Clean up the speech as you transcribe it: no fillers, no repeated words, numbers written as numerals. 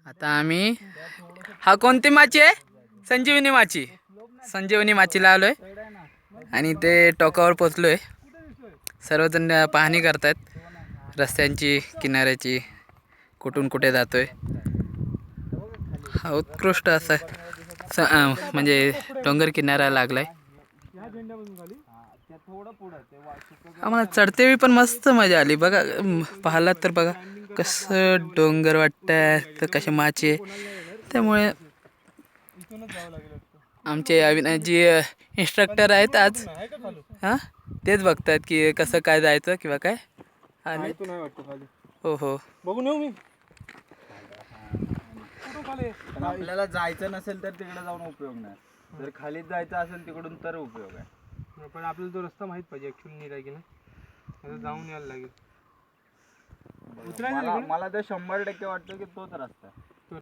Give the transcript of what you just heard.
आता आम्ही हा कोणती माची आहे? संजीवनी माची. संजीवनी माचीला आलोय आणि ते टोकावर पोचलोय. सर्वजण पाहणी करतायत रस्त्यांची, किनाऱ्याची, कुठून कुठे जातोय. हा उत्कृष्ट असा म्हणजे डोंगर किनारा लागलाय. आम्हाला चढतेवेळी पण मस्त मजा आली बघा. पाहिलात तर बघा कसं डोंगर वाटतंय, तर कसे माचे आहे. त्यामुळे आमचे अविनाशजी इन्स्ट्रक्टर आहेत आज. हां तेच बघतात की कसं काय जायचं किंवा काय. आणि हो हो बघून येऊ मी. आपल्याला जायचं नसेल तर तिकडे जाऊन उपयोग नाही. जर खालीच जायचं असेल तिकडून तर उपयोग आहे. पण आपल्याला तो रस्ता माहित पाहिजे ऍक्च्युअली नीट आहे की नाही. आता जाऊन यायला लागेल. मला तर 100% वाटतं की तोच रस्ता आहे.